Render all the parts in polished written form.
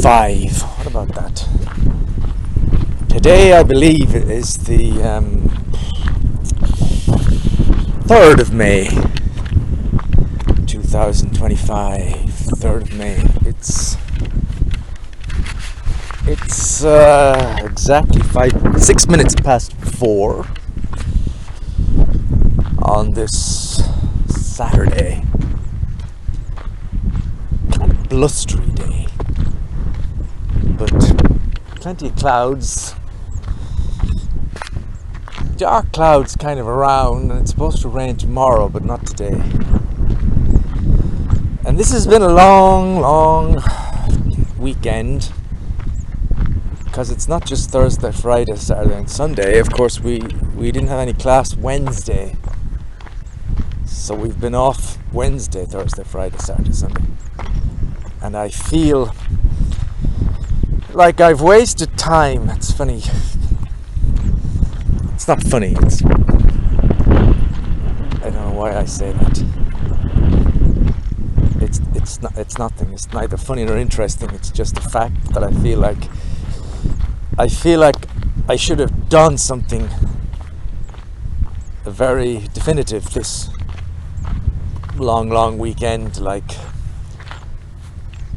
5. What about that? Today, I believe, is the 3rd of May, 2025. 3rd of May. It's exactly 6 minutes past 4 on this Saturday. Kind of blustery day, but plenty of clouds. Dark clouds kind of around, and it's supposed to rain tomorrow, but not today. And this has been a long weekend, because it's not just Thursday, Friday, Saturday and Sunday. Of course, we didn't have any class Wednesday, so we've been off Wednesday, Thursday, Friday, Saturday, Sunday. And I feel like I've wasted time. It's funny. It's not funny. I don't know why I say that. It's nothing. It's neither funny nor interesting. It's just a fact that I feel like I should have done something very definitive this long weekend, like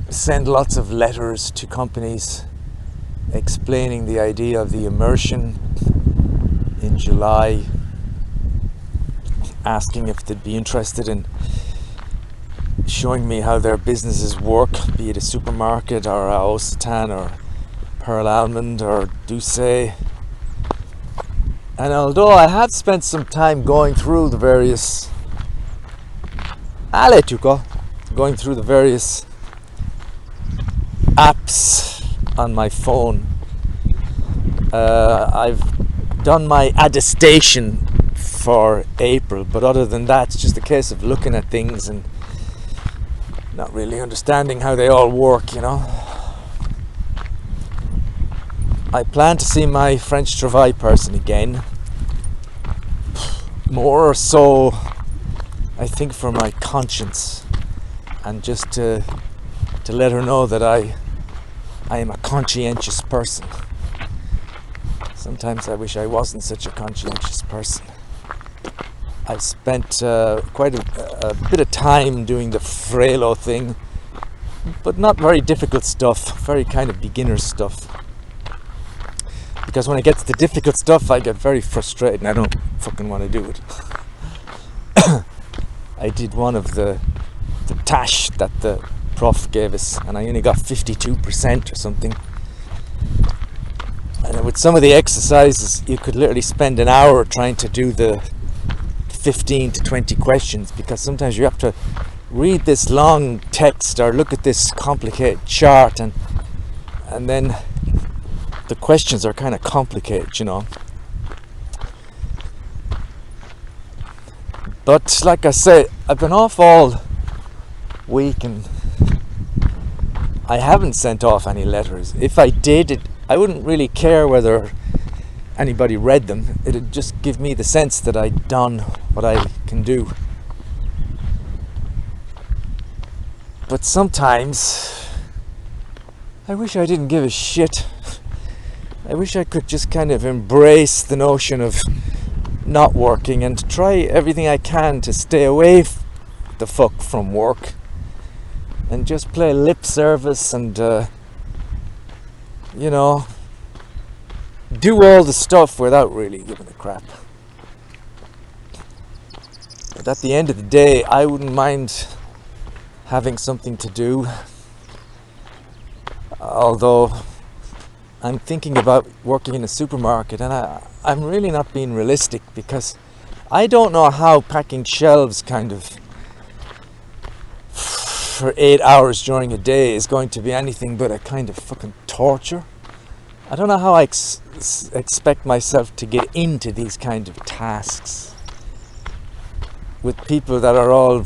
send lots of letters to companies explaining the idea of the immersion in July, asking if they'd be interested in showing me how their businesses work, be it a supermarket or a Occitan or Pearl Almond or Doucet. And although I have spent some time going through the various apps on my phone, I've done my attestation for April, but other than that, it's just a case of looking at things and not really understanding how they all work, you know. I plan to see my French travail person again, more so I think for my conscience, and just to let her know that I am a conscientious person. Sometimes I wish I wasn't such a conscientious person. I've spent quite a bit of time doing the Frelo thing, but not very difficult stuff, very kind of beginner stuff. Because when it gets to difficult stuff, I get very frustrated and I don't fucking want to do it. I did one of the TASH that the prof gave us, and I only got 52% or something. And with some of the exercises, you could literally spend an hour trying to do the 15 to 20 questions, because sometimes you have to read this long text or look at this complicated chart, and then the questions are kind of complicated, you know. But like I say, I've been off all week and I haven't sent off any letters. If I did, I wouldn't really care whether anybody read them. It'd just give me the sense that I'd done what I can do. But sometimes I wish I didn't give a shit. I wish I could just kind of embrace the notion of not working and try everything I can to stay away the fuck from work and just play lip service and you know, do all the stuff without really giving a crap. But at the end of the day, I wouldn't mind having something to do, although I'm thinking about working in a supermarket, and I'm really not being realistic, because I don't know how packing shelves kind of for 8 hours during a day is going to be anything but a kind of fucking torture. I don't know how I expect myself to get into these kind of tasks with people that are all,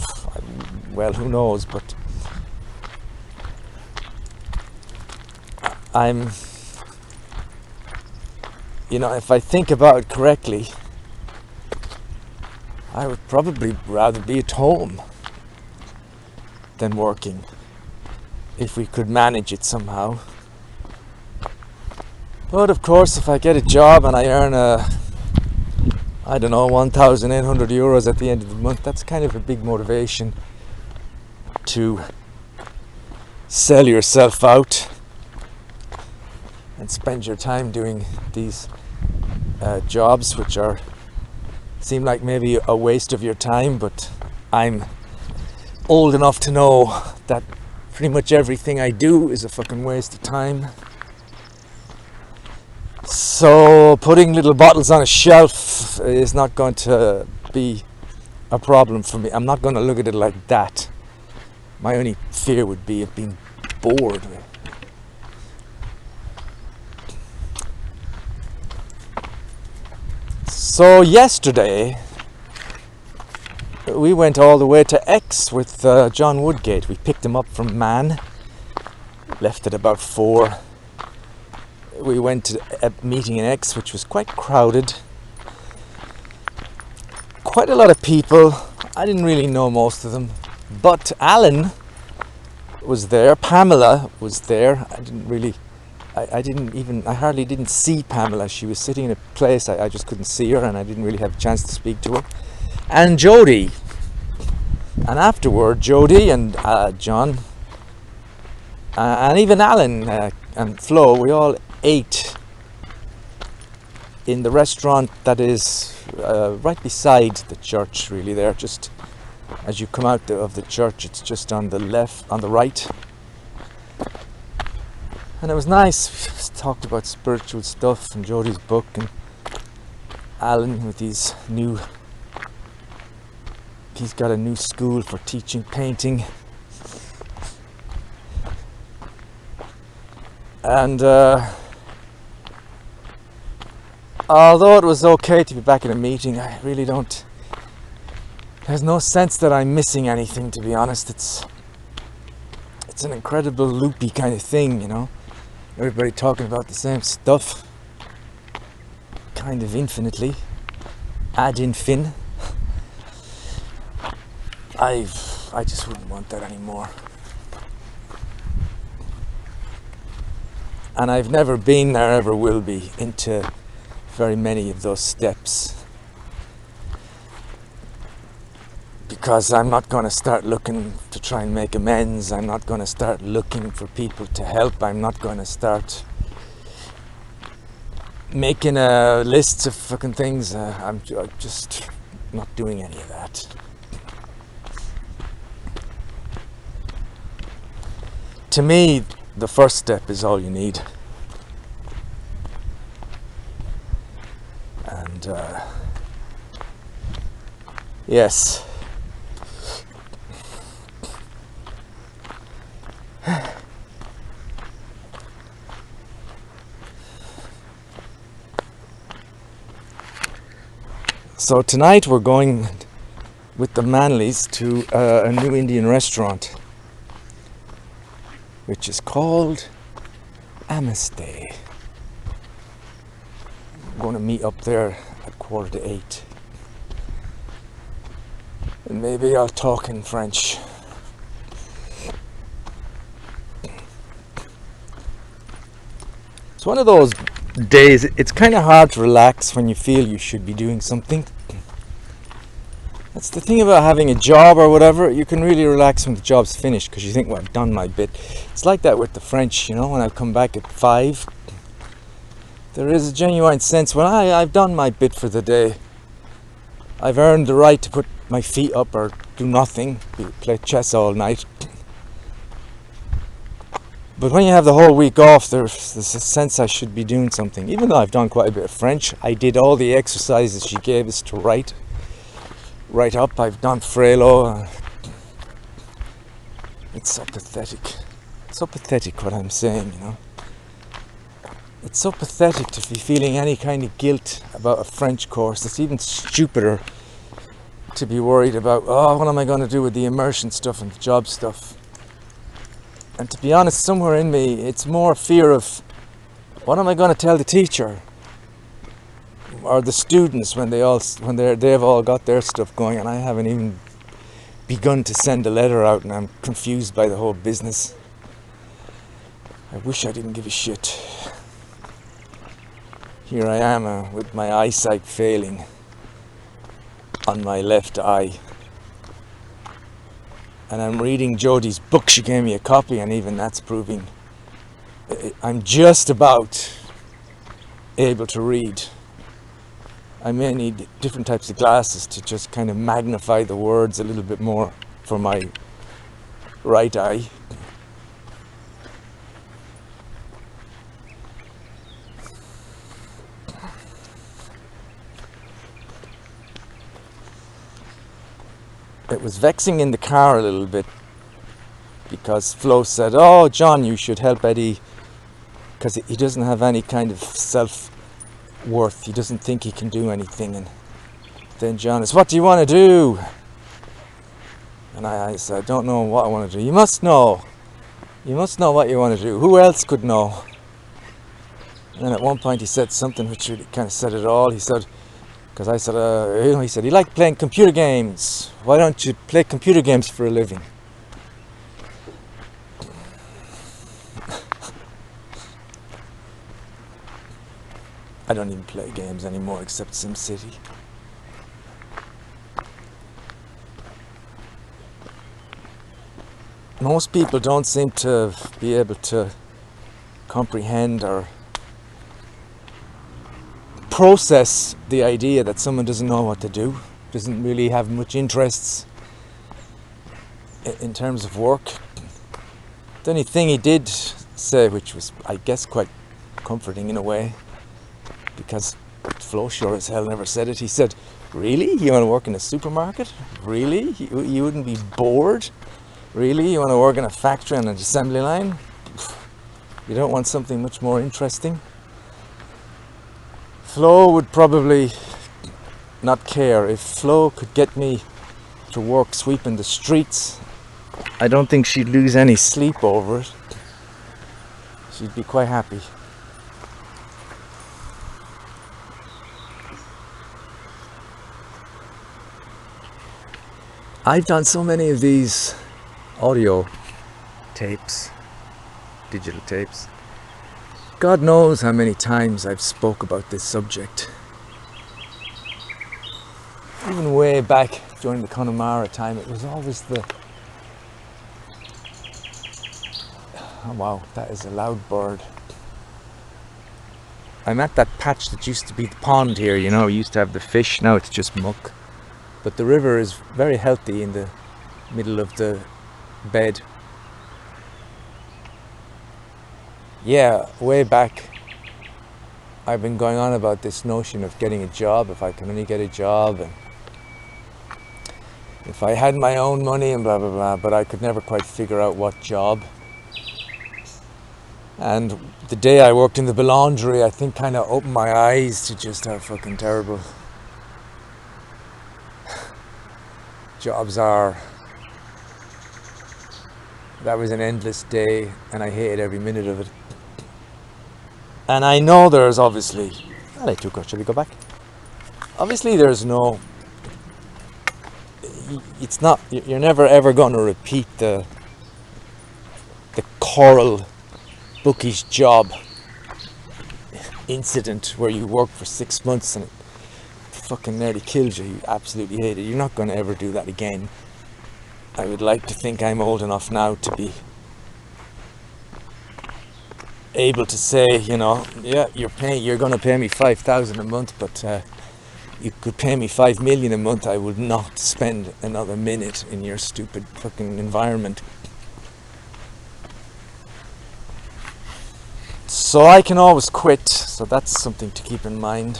well, who knows, but I'm, you know, if I think about it correctly, I would probably rather be at home than working, if we could manage it somehow. But of course, if I get a job and I earn I don't know, 1,800 euros at the end of the month, that's kind of a big motivation to sell yourself out and spend your time doing these jobs, which seem like maybe a waste of your time, but I'm old enough to know that pretty much everything I do is a fucking waste of time. So putting little bottles on a shelf is not going to be a problem for me. I'm not going to look at it like that. My only fear would be of being bored. So yesterday we went all the way to X with John Woodgate. We picked him up from Man, left at about 4. We went to a meeting in X, which was quite crowded. Quite a lot of people. I didn't really know most of them. But Alan was there. Pamela was there. I hardly didn't see Pamela. She was sitting in a place I just couldn't see her, and I didn't really have a chance to speak to her. And Jody. And afterward, Jody and John and even Alan and Flo, we all ate in the restaurant that is right beside the church, really. There, just as you come out of the church, it's just on the right. And it was nice. We talked about spiritual stuff and Jody's book, and Alan with he's got a new school for teaching painting. And although it was okay to be back in a meeting, I really don't. There's no sense that I'm missing anything, to be honest. It's an incredible loopy kind of thing, you know. Everybody talking about the same stuff, kind of infinitely, ad infin. I just wouldn't want that anymore. And I've never been there, ever will be, into very many of those steps, because I'm not going to start looking to try and make amends. I'm not going to start looking for people to help. I'm not going to start making lists of fucking things. I'm just not doing any of that. To me, the first step is all you need. And yes. So tonight we're going with the Manleys to a new Indian restaurant, which is called Namaste. I'm going to meet up there at 7:45. And maybe I'll talk in French. It's one of those days, it's kind of hard to relax when you feel you should be doing something. That's the thing about having a job or whatever. You can really relax when the job's finished, because you think, well, I've done my bit. It's like that with the French, you know, when I come back at 5. There is a genuine sense when I've done my bit for the day. I've earned the right to put my feet up or do nothing, play chess all night. But when you have the whole week off, there's a sense I should be doing something. Even though I've done quite a bit of French, I did all the exercises she gave us to write up. I've done Frelo. It's so pathetic. It's so pathetic what I'm saying, you know. It's so pathetic to be feeling any kind of guilt about a French course. It's even stupider to be worried about, oh, what am I going to do with the immersion stuff and the job stuff? And to be honest, somewhere in me, it's more fear of, what am I going to tell the teacher or the students when they've all got their stuff going, and I haven't even begun to send a letter out, and I'm confused by the whole business. I wish I didn't give a shit. here I am with my eyesight failing on my left eye. And I'm reading Jodie's book. She gave me a copy, and even that's proving I'm just about able to read. I may need different types of glasses to just kind of magnify the words a little bit more for my right eye. It was vexing in the car a little bit because Flo said, "Oh, John, you should help Eddie because he doesn't have any kind of self-worth. He doesn't think he can do anything." And then John is, "What do you want to do?" And I said, "I don't know what I want to do." "You must know. You must know what you want to do. Who else could know?" And at one point he said something which really kind of said it all. He said, because I said, he said, "You like playing computer games. Why don't you play computer games for a living?" I don't even play games anymore except SimCity. Most people don't seem to be able to comprehend or process the idea that someone doesn't know what to do, doesn't really have much interests in terms of work. The only thing he did say, which was, I guess, quite comforting in a way, because Flo sure as hell never said it. He said, "Really? You want to work in a supermarket? Really? You wouldn't be bored? Really? You want to work in a factory on an assembly line? You don't want something much more interesting?" Flo would probably not care. If Flo could get me to work sweeping the streets, I don't think she'd lose any sleep over it. She'd be quite happy. I've done so many of these audio tapes, digital tapes. God knows how many times I've spoke about this subject. Even way back during the Connemara time, it was always oh wow, that is a loud bird. I'm at that patch that used to be the pond here, you know, we used to have the fish, now it's just muck. But the river is very healthy in the middle of the bed. Yeah, way back I've been going on about this notion of getting a job, if I can only get a job, and if I had my own money and blah blah blah, but I could never quite figure out what job. And the day I worked in the Boulangerie, I think kind of opened my eyes to just how fucking terrible jobs are. That was an endless day and I hated every minute of it. And I know there's obviously, shall we go back? Obviously there's no, it's not, you're never ever going to repeat the Coral bookish job incident where you work for 6 months and it fucking nearly kills you. You absolutely hate it. You're not going to ever do that again. I would like to think I'm old enough now to be able to say, you know, yeah, you're going to pay me 5,000 a month, but you could pay me 5 million a month. I would not spend another minute in your stupid fucking environment. So I can always quit, so that's something to keep in mind.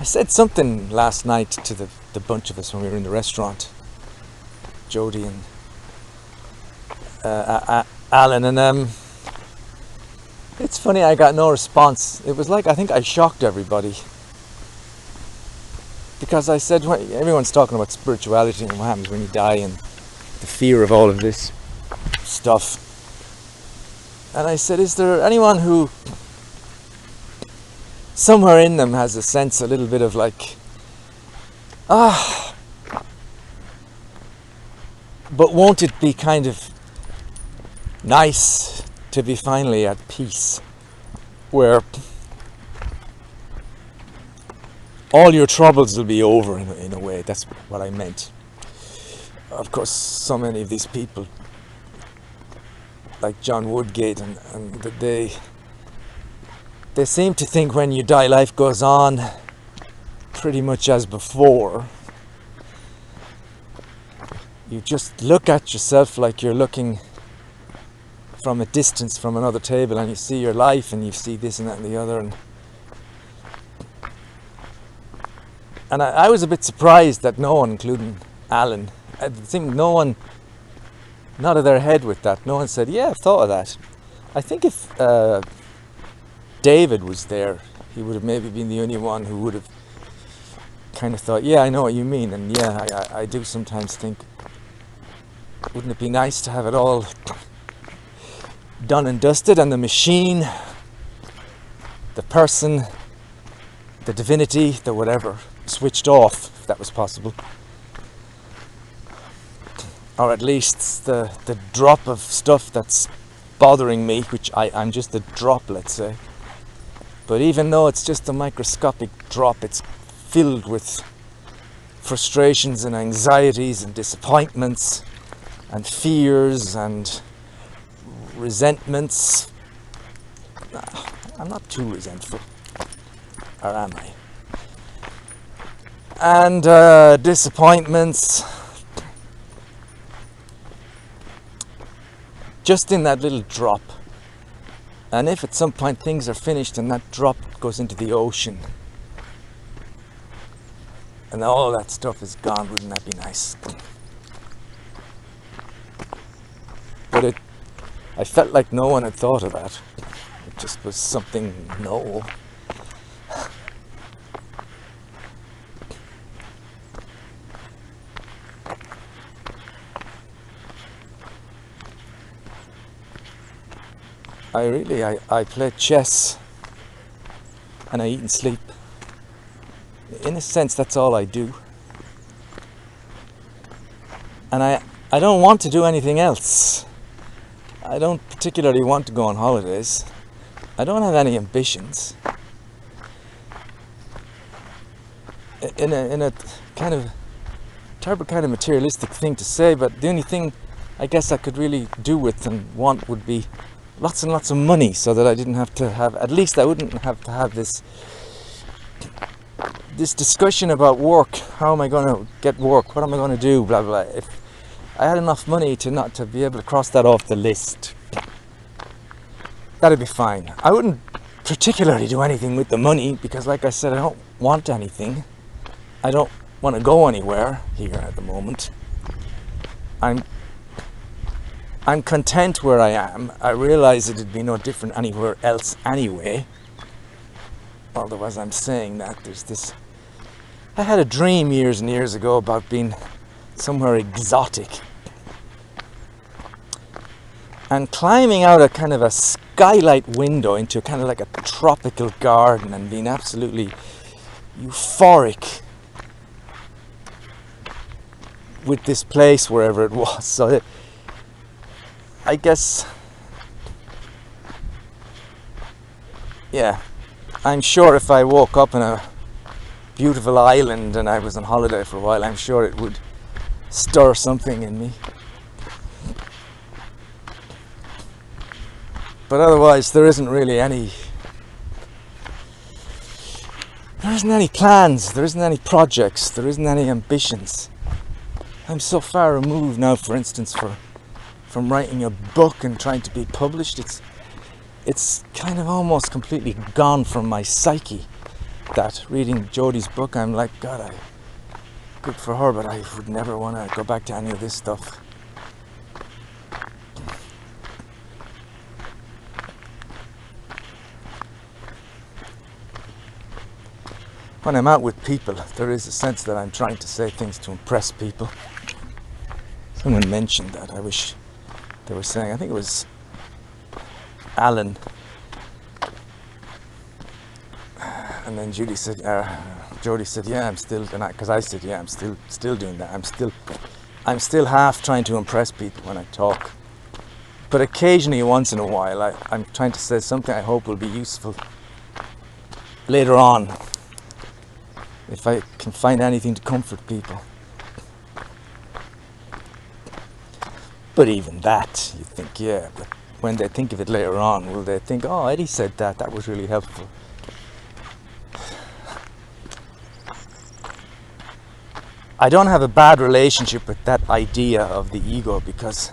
I said something last night to the bunch of us when we were in the restaurant, Jodie and Alan, and it's funny, I got no response. It was like, I think I shocked everybody. Because I said, everyone's talking about spirituality and what happens when you die and the fear of all of this stuff. And I said, is there anyone who somewhere in them has a sense, a little bit of like, but won't it be kind of nice to be finally at peace, where all your troubles will be over in a way. That's what I meant. Of course, so many of these people, like John Woodgate, and they seem to think when you die, life goes on pretty much as before. You just look at yourself like you're looking from a distance from another table, and you see your life, and you see this and that and the other, and I was a bit surprised that no one, including Alan, I think no one nodded their head with that. No one said, yeah, I've thought of that. I think if David was there, he would have maybe been the only one who would have kind of thought, yeah, I know what you mean, and yeah, I do sometimes think, wouldn't it be nice to have it all done and dusted, and the machine, the person, the divinity, the whatever, switched off, if that was possible. Or at least the drop of stuff that's bothering me, which I'm just a drop, let's say. But even though it's just a microscopic drop, it's filled with frustrations and anxieties and disappointments and fears and resentments. I'm not too resentful, or am I? And disappointments. Just in that little drop. And if at some point things are finished and that drop goes into the ocean and all that stuff is gone, wouldn't that be nice? But I felt like no one had thought of that. It just was something, no. I play chess and I eat and sleep. In a sense, that's all I do. And I don't want to do anything else. I don't particularly want to go on holidays. I don't have any ambitions. In a kind of terrible kind of materialistic thing to say, but the only thing I guess I could really do with and want would be lots and lots of money, so that I didn't have to have, at least I wouldn't have to have this discussion about work. How am I going to get work? What am I going to do? Blah blah. If I had enough money to not to be able to cross that off the list, that'd be fine. I wouldn't particularly do anything with the money because, like I said, I don't want anything. I don't want to go anywhere here at the moment. I'm content where I am. I realize it'd be no different anywhere else anyway. Although as I'm saying that, there's this... I had a dream years and years ago about being somewhere exotic. And climbing out a kind of a skylight window into kind of like a tropical garden and being absolutely euphoric with this place, wherever it was. So I guess, yeah, I'm sure if I woke up in a beautiful island and I was on holiday for a while, I'm sure it would stir something in me. But otherwise, there isn't really any plans, there isn't any projects, there isn't any ambitions. I'm so far removed now, for instance, from writing a book and trying to be published. It's kind of almost completely gone from my psyche. That reading Jodie's book, I'm like, God, good for her, but I would never want to go back to any of this stuff. When I'm out with people, there is a sense that I'm trying to say things to impress people. Someone mentioned that. I wish they were saying, I think it was Alan. And then Jodie said, yeah, I'm still, because I said, yeah, I'm still doing that. I'm still half trying to impress people when I talk. But occasionally, once in a while, I'm trying to say something I hope will be useful later on, if I can find anything to comfort people. But even that, you think, yeah, but when they think of it later on, will they think, oh, Eddie said that, that was really helpful. I don't have a bad relationship with that idea of the ego, because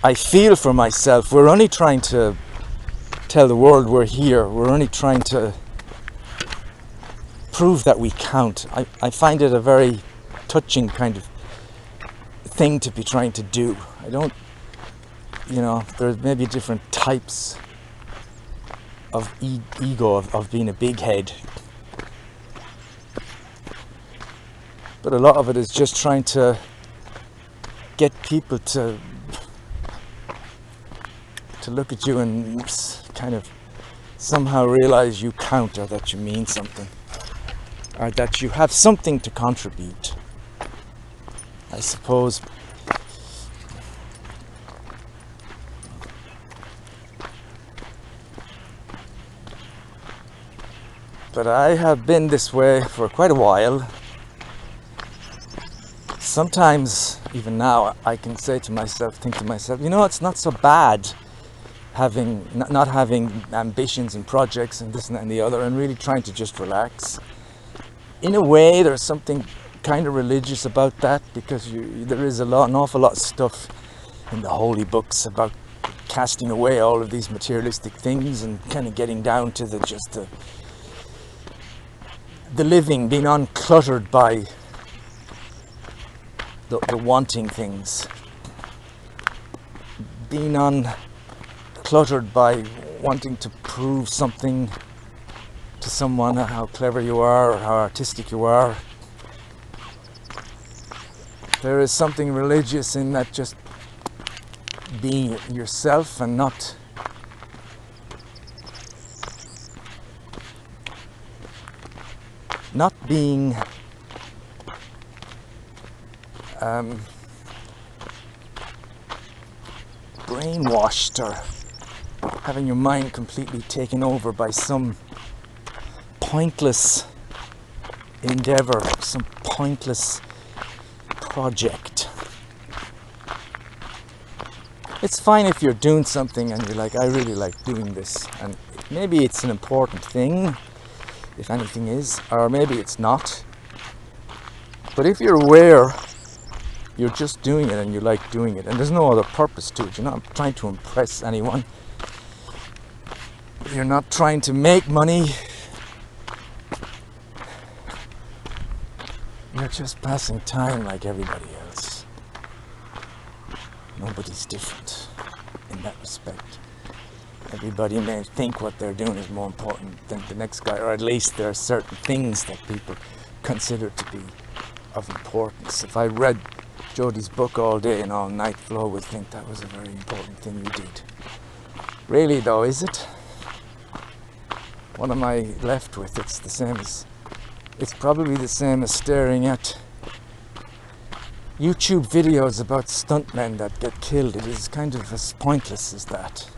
I feel for myself, we're only trying to tell the world we're here. We're only trying to prove that we count. I find it a very touching kind of thing to be trying to do. I don't, there's maybe different types of ego, of being a big head. But a lot of it is just trying to get people to look at you and kind of somehow realize you count, or that you mean something, or that you have something to contribute, I suppose. But I have been this way for quite a while. Sometimes, even now, I can think to myself, it's not so bad not having ambitions and projects and this and that and the other, and really trying to just relax. In a way, there's something kind of religious about that, because there is an awful lot of stuff in the holy books about casting away all of these materialistic things and kind of getting down to the living, being uncluttered by the wanting things, being uncluttered by wanting to prove something to someone, how clever you are or how artistic you are. There is something religious in that, just being yourself and not being brainwashed, or having your mind completely taken over by some pointless endeavor, some pointless project. It's fine if you're doing something and you're like, I really like doing this, and maybe it's an important thing, if anything is, or maybe it's not. But if you're aware you're just doing it and you like doing it, and there's no other purpose to it, you're not trying to impress anyone, you're not trying to make money, you're just passing time like everybody else. Nobody's different in that respect. Everybody may think what they're doing is more important than the next guy, or at least there are certain things that people consider to be of importance. If I read Jodie's book all day and all night, Flo would think that was a very important thing you did. Really though, is it? What am I left with? It's probably the same as staring at YouTube videos about stuntmen that get killed. It is kind of as pointless as that.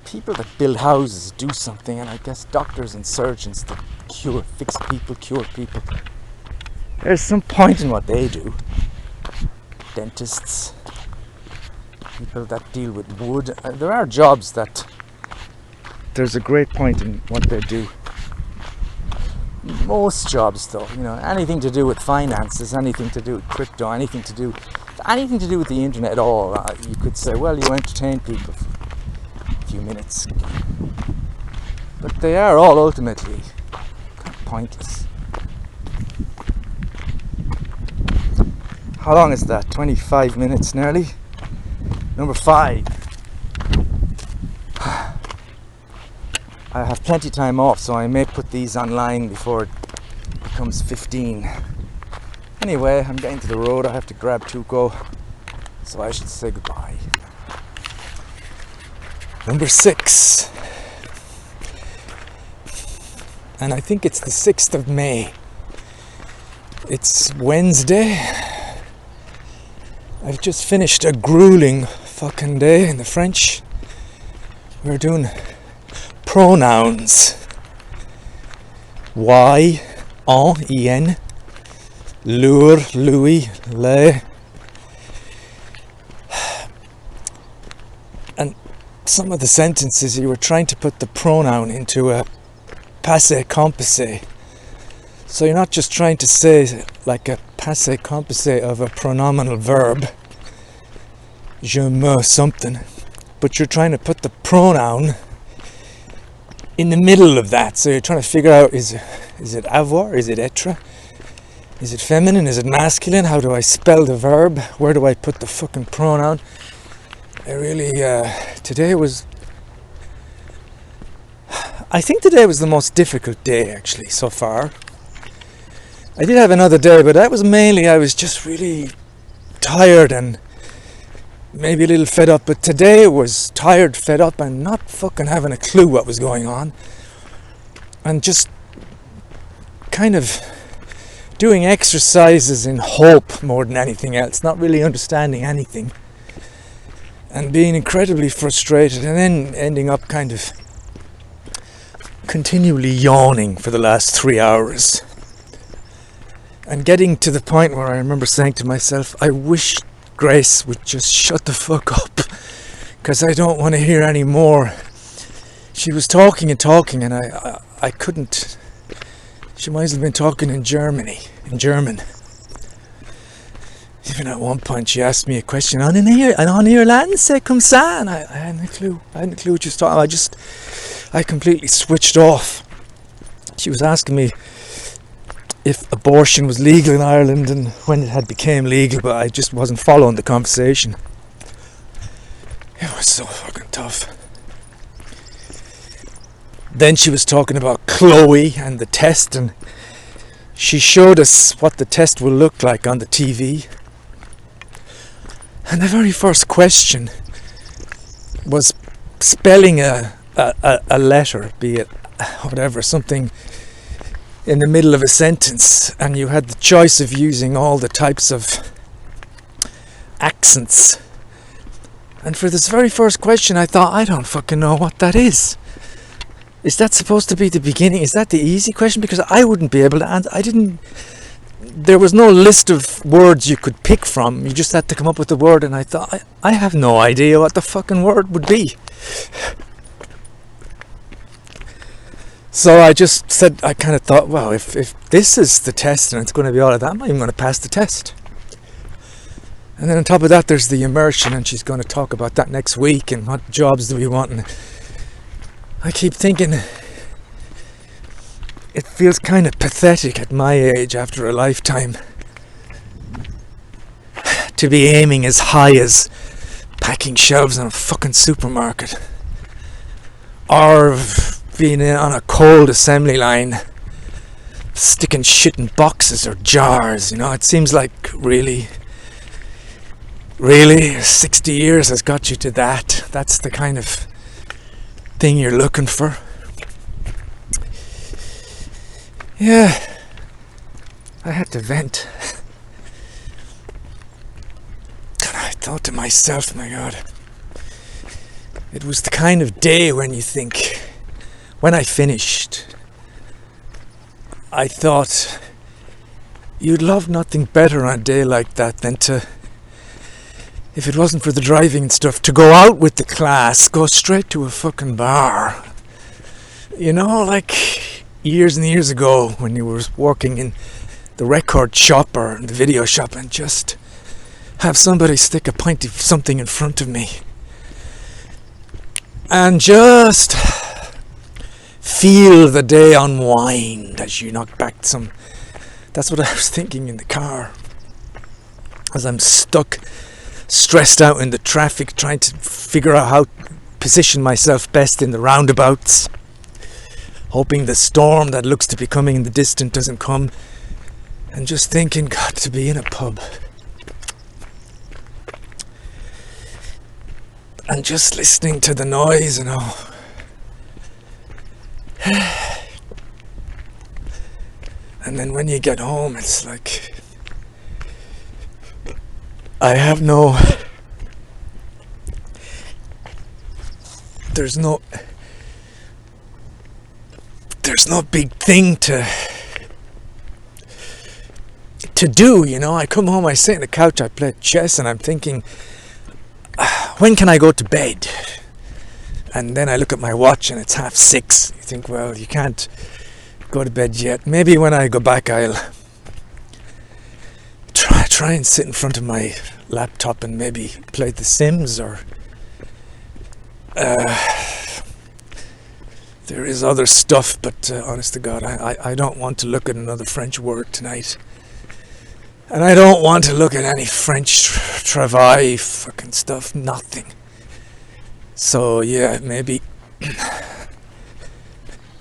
People that build houses do something, and I guess doctors and surgeons that fix people, cure people. There's some point in what they do. Dentists, people that deal with wood. There are jobs that there's a great point in what they do. Most jobs though, anything to do with finances, anything to do with crypto, anything to do with the internet at all, you could say, well, you entertain people for a few minutes. But they are all ultimately kind of pointless. How long is that? 25 minutes nearly. Number 5. I have plenty of time off, so I may put these online before it becomes 15. Anyway, I'm getting to the road. I have to grab Tuco, so I should say goodbye. Number 6. And I think it's the 6th of May. It's Wednesday. I've just finished a grueling fucking day in the French. We're doing pronouns. Y, en, leur, lui, le. And some of the sentences you were trying to put the pronoun into a passé composé. So you're not just trying to say like a passé composé of a pronominal verb, je me something, but you're trying to put the pronoun in the middle of that. So you're trying to figure out, is it avoir, is it être, is it feminine, is it masculine, how do I spell the verb, where do I put the fucking pronoun? I think today was the most difficult day actually so far. I did have another day, but that was mainly I was just really tired and maybe a little fed up. But today was tired, fed up, and not fucking having a clue what was going on. And just kind of doing exercises in hope more than anything else, not really understanding anything. And being incredibly frustrated, and then ending up kind of continually yawning for the last 3 hours. And getting to the point where I remember saying to myself, I wish Grace would just shut the fuck up, because I don't want to hear any more. She was talking and I couldn't. She might as well have been talking in German. Even at one point she asked me a question, en Irlande c'est comme ça, and I hadn't a clue. I hadn't a clue what she was talking about. I completely switched off. She was asking me if abortion was legal in Ireland and when it had became legal, but I just wasn't following the conversation. It was so fucking tough. Then she was talking about Chloe and the test, and she showed us what the test will look like on the TV. And the very first question was spelling a letter, be it whatever, something in the middle of a sentence, and you had the choice of using all the types of accents. And for this very first question I thought, I don't fucking know what that is. Is that supposed to be the beginning? Is that the easy question? Because I wouldn't be able to answer. There was no list of words you could pick from. You just had to come up with a word, and I thought, I have no idea what the fucking word would be. So I just said, I kind of thought, well, if this is the test and it's going to be all of that, I'm not even going to pass the test. And then on top of that, there's the immersion, and she's going to talk about that next week and what jobs do we want. And I keep thinking, it feels kind of pathetic at my age, after a lifetime, to be aiming as high as packing shelves in a fucking supermarket, or being on a cold assembly line, sticking shit in boxes or jars. It seems like really 60 years has got you to that. That's the kind of thing you're looking for. Yeah, I had to vent. And I thought to myself, my God, it was the kind of day when you think, when I finished, I thought you'd love nothing better on a day like that than to, if it wasn't for the driving and stuff, to go out with the class, go straight to a fucking bar. Like years and years ago when you were working in the record shop or the video shop, and just have somebody stick a pint of something in front of me and just feel the day unwind as you knock back some. That's what I was thinking in the car as I'm stuck, stressed out in the traffic, trying to figure out how to position myself best in the roundabouts, hoping the storm that looks to be coming in the distance doesn't come, and just thinking, God, to be in a pub and just listening to the noise and all. And then when you get home, it's like I have no, there's no big thing to do, you know. I come home, I sit on the couch, I play chess, and I'm thinking, when can I go to bed? And then I look at my watch and it's 6:30. You think, well, you can't go to bed yet. Maybe when I go back, I'll try and sit in front of my laptop and maybe play The Sims, or there is other stuff, but honest to God, I don't want to look at another French word tonight. And I don't want to look at any French travail fucking stuff, nothing. So yeah, maybe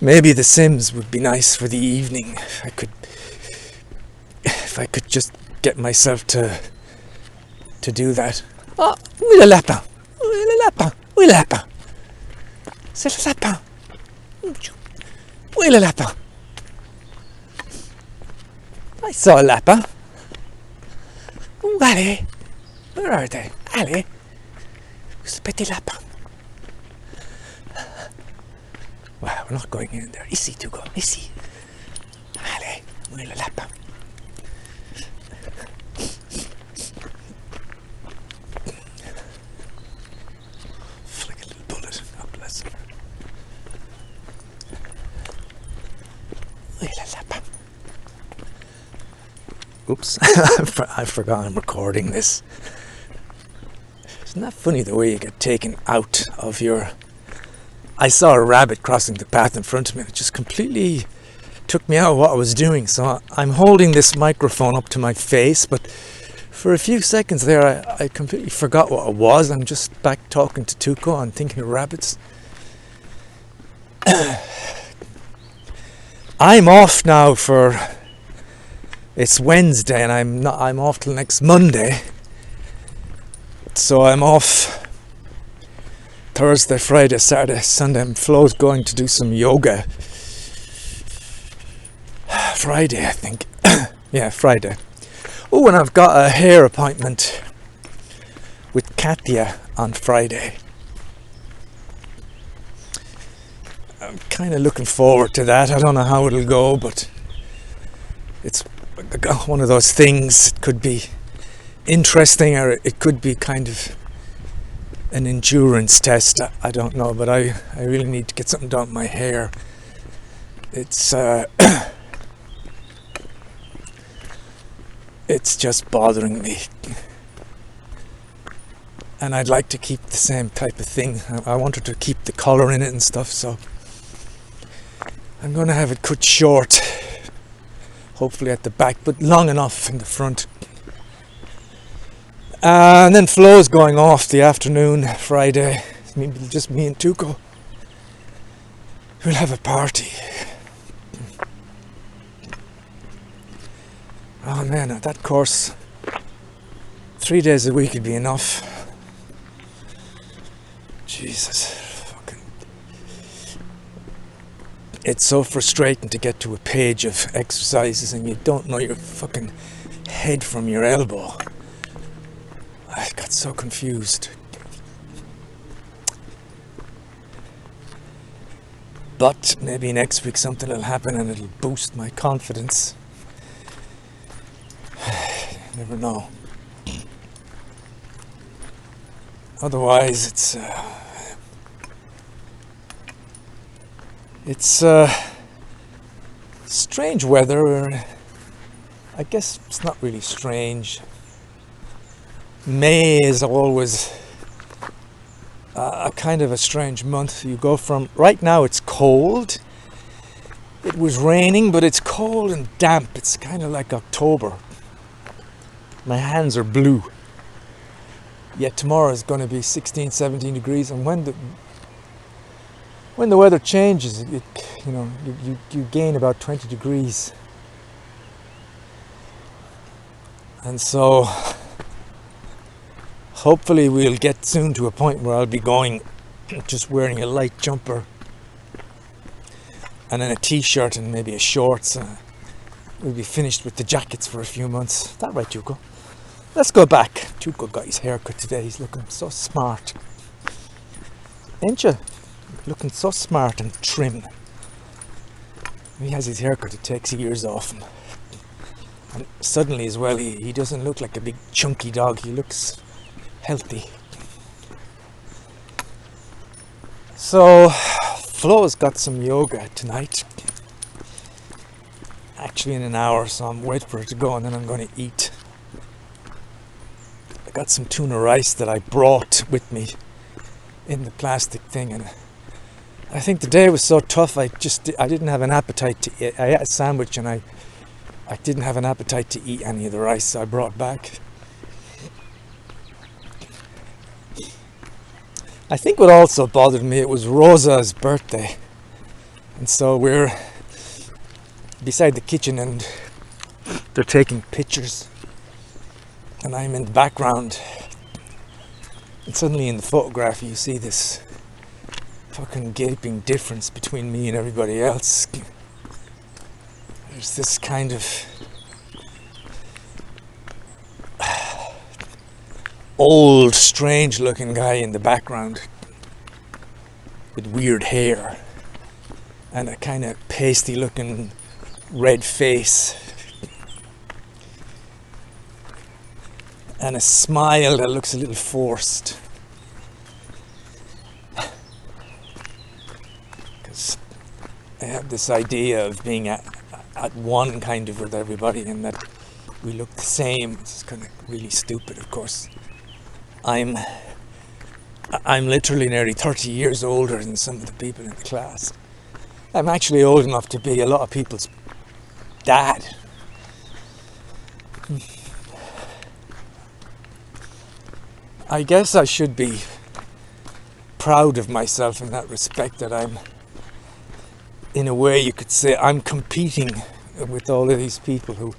The Sims would be nice for the evening. If I could just get myself to do that. Oh, oui le lapin, oui le lapin, oui le lapin. C'est le lapin. Oui le lapin. I saw a lapin. Allez, where are they? Allez, ce petit lapin. Wow, we're not going in there. Ici, Tugo, ici. Allez, où est le lapin? Flick a little bullet, God bless him. Où est le lapin? Oops, I forgot I'm recording this. Isn't that funny, the way you get taken out of your... I saw a rabbit crossing the path in front of me. It just completely took me out of what I was doing. So I'm holding this microphone up to my face, but for a few seconds there I completely forgot what it was. I'm just back talking to Tuco and thinking of rabbits. I'm off now for... It's Wednesday and I'm off till next Monday. So I'm off Thursday, Friday, Saturday, Sunday. And Flo's going to do some yoga. Friday, I think. Yeah, Friday. Oh, and I've got a hair appointment with Katya on Friday. I'm kind of looking forward to that. I don't know how it'll go, but it's one of those things. It could be interesting, or it could be kind of an endurance test. I don't know, but I really need to get something done with my hair. It's it's just bothering me, and I'd like to keep the same type of thing. I wanted to keep the color in it and stuff, so I'm going to have it cut short, hopefully at the back, but long enough in the front. And then Flo's going off the afternoon, Friday. Just me and Tuco. We'll have a party. Oh man, at that course, 3 days a week would be enough. Jesus. Fucking. It's so frustrating to get to a page of exercises and you don't know your fucking head from your elbow. I got so confused. But maybe next week something will happen and it'll boost my confidence. Never know. Otherwise, it's strange weather. I guess it's not really strange. May is always a kind of a strange month. You go from, right now it's cold. It was raining, but it's cold and damp. It's kind of like October. My hands are blue. Yet tomorrow is going to be 16, 17 degrees, and when the weather changes, you gain about 20 degrees. And so hopefully we'll get soon to a point where I'll be going just wearing a light jumper and then a t-shirt and maybe a shorts. we'll be finished with the jackets for a few months. Is that right, Tuco? Let's go back. Tuco got his haircut today. He's looking so smart. Ain't you? Looking so smart and trim. He has his haircut, it takes years off him. And suddenly as well, he doesn't look like a big chunky dog. He looks healthy. So, Flo's got some yoga tonight. Actually in an hour, so I'm waiting for her to go and then I'm going to eat. I got some tuna rice that I brought with me in the plastic thing, and I think the day was so tough I didn't have an appetite to eat. I ate a sandwich and I didn't have an appetite to eat any of the rice, so I brought back. I think what also bothered me, it was Rosa's birthday, and so we're beside the kitchen and they're taking pictures and I'm in the background, and suddenly in the photograph you see this fucking gaping difference between me and everybody else. There's this kind of old, strange looking guy in the background with weird hair and a kind of pasty looking red face and a smile that looks a little forced. Because I have this idea of being at one kind of with everybody and that we look the same. It's kind of really stupid, of course. I'm literally nearly 30 years older than some of the people in the class. I'm actually old enough to be a lot of people's dad. I guess I should be proud of myself in that respect, that I'm, in a way you could say, I'm competing with all of these people who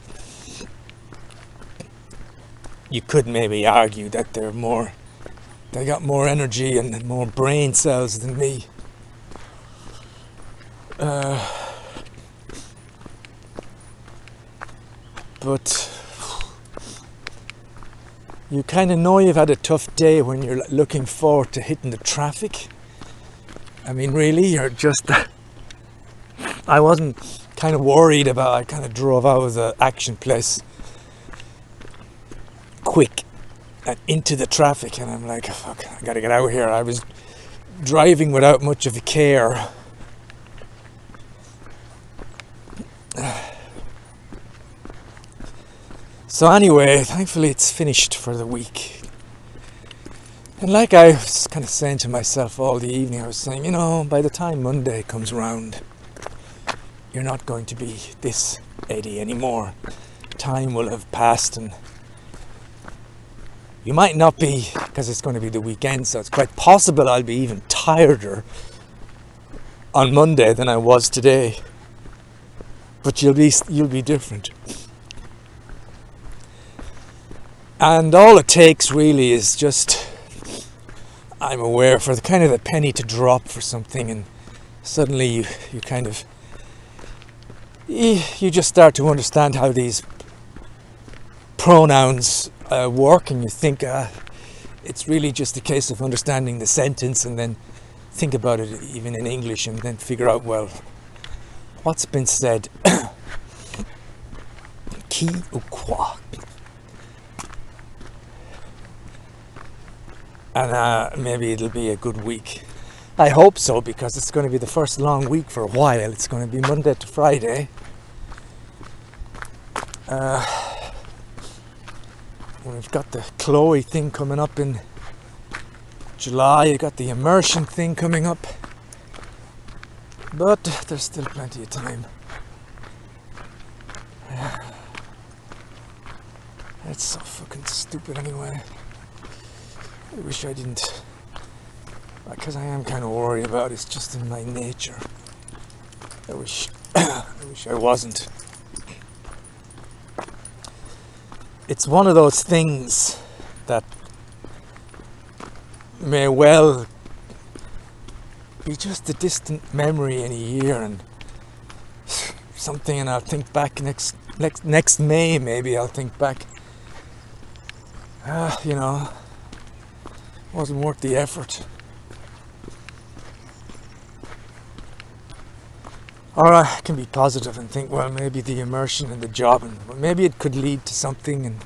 you could maybe argue that they got more energy and more brain cells than me. But you kind of know you've had a tough day when you're looking forward to hitting the traffic. I mean, really, you're just... I wasn't kind of worried about... I kind of drove out of the action place quick and into the traffic, and I'm like, fuck, I gotta get out of here. I was driving without much of a care. So anyway, thankfully it's finished for the week. And like I was kind of saying to myself all the evening, I was saying, you know, by the time Monday comes round, you're not going to be this Eddie anymore. Time will have passed, and you might not be, because it's going to be the weekend, so it's quite possible I'll be even tireder on Monday than I was today. But you'll be different. And all it takes really is just, I'm aware, for the kind of the penny to drop for something, and suddenly you kind of, you just start to understand how these pronouns work, and you think it's really just a case of understanding the sentence and then think about it even in English and then figure out, well, what's been said. Qui ou quoi? And maybe it'll be a good week. I hope so, because it's going to be the first long week for a while. It's going to be Monday to Friday. We've got the Chloe thing coming up in July. You got the immersion thing coming up. But there's still plenty of time. It's so fucking stupid anyway. I wish I didn't, because I am kind of worried about it. It's just in my nature. I wish I wasn't. It's one of those things that may well be just a distant memory in a year and something, and I'll think back next next May maybe I'll think back. You know, wasn't worth the effort. Or I can be positive and think, well, maybe the immersion in the job, and well, maybe it could lead to something.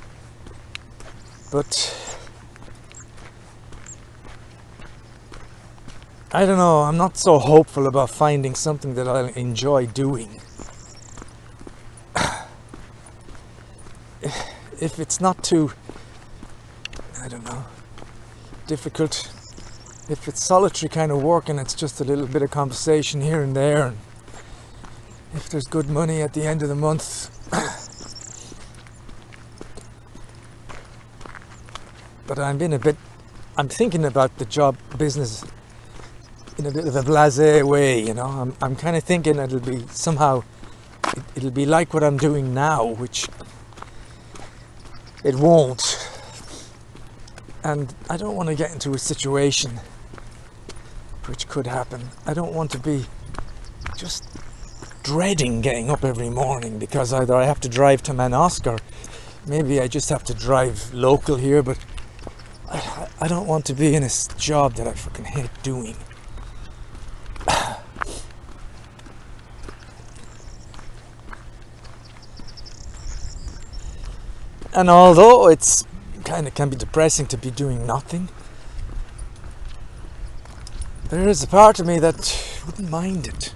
But I don't know. I'm not so hopeful about finding something that I'll enjoy doing. If it's not too, I don't know, difficult. If it's solitary kind of work and it's just a little bit of conversation here and there, and if there's good money at the end of the month. But I'm thinking about the job business in a bit of a blasé way, you know. I'm kind of thinking it'll be somehow, it'll be like what I'm doing now, which it won't. And I don't want to get into a situation which could happen. I don't want to be just dreading getting up every morning because either I have to drive to Manosque or maybe I just have to drive local here, but I don't want to be in a job that I fucking hate doing. And although it's kind of can be depressing to be doing nothing, there is a part of me that wouldn't mind it.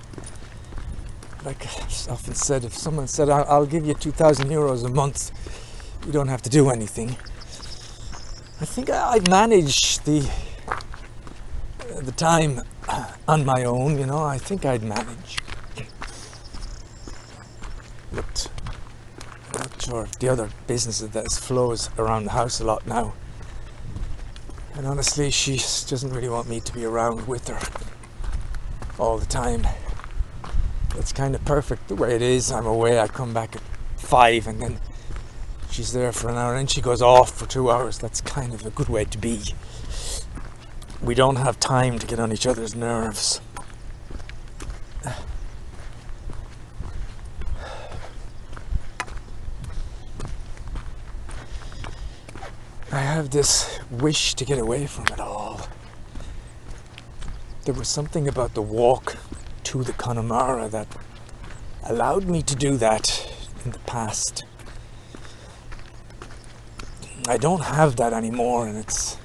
Like I've often said, if someone said, I'll give you €2,000 a month, you don't have to do anything, I think I'd manage the time on my own, you know. I think I'd manage. But I'm not sure if the other businesses that flows around the house a lot now. And honestly, she doesn't really want me to be around with her all the time. It's kind of perfect the way it is. I'm away, I come back at 5 and then she's there for an hour and then she goes off for 2 hours. That's kind of a good way to be. We don't have time to get on each other's nerves. I have this wish to get away from it all. There was something about the walk to the Connemara that allowed me to do that in the past. I don't have that anymore, and it's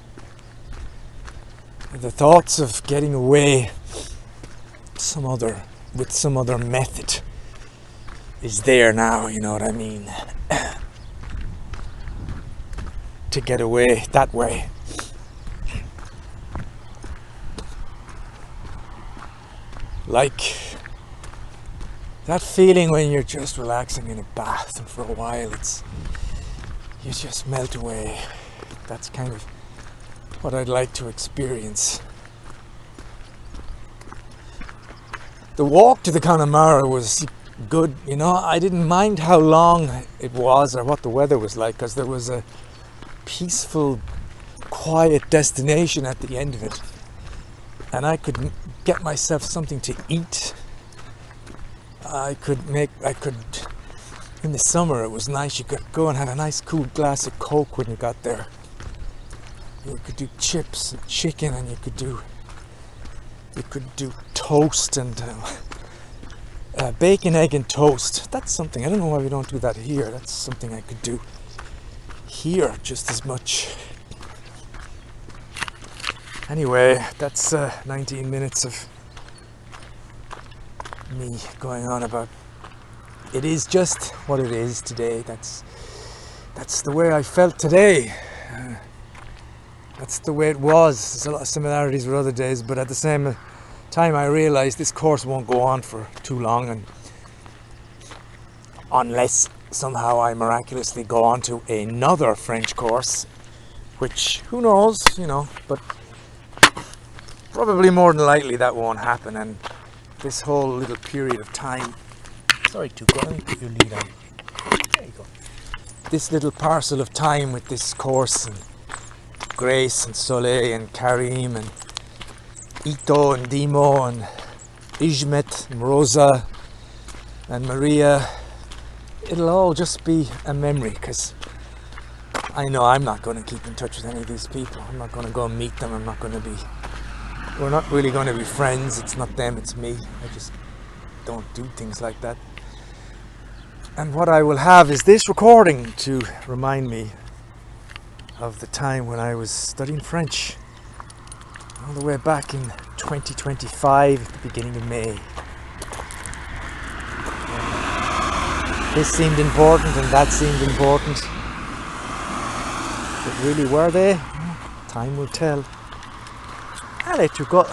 the thoughts of getting away with some other method is there now, you know what I mean? To get away that way. Like that feeling when you're just relaxing in a bath and for a while you just melt away. That's kind of what I'd like to experience. The walk to the Connemara was good, you know. I didn't mind how long it was or what the weather was like, because there was a peaceful, quiet destination at the end of it, and I could get myself something to eat. I could in the summer it was nice, you could go and have a nice cool glass of Coke when you got there. You could do chips and chicken, and you could do toast and bacon, egg and toast. That's something, I don't know why we don't do that here. That's something I could do here just as much. Anyway, that's 19 minutes of me going on about it is just what it is today. That's the way I felt today. That's the way it was. There's a lot of similarities with other days, but at the same time I realised this course won't go on for too long, and unless somehow I miraculously go on to another French course, which who knows, you know, but probably more than likely that won't happen. And this whole little period of time, sorry Tuco, let me put your lead on. There you go. This little parcel of time with this course, and Grace and Soleil and Karim and Ito and Dimo and Ijmet and Rosa and Maria it'll all just be a memory, because I know I'm not going to keep in touch with any of these people. I'm not going to go and meet them. We're not really going to be friends. It's not them, it's me. I just don't do things like that. And what I will have is this recording to remind me of the time when I was studying French, all the way back in 2025, at the beginning of May. This seemed important and that seemed important. But really, were they? Time will tell. I'll let you go.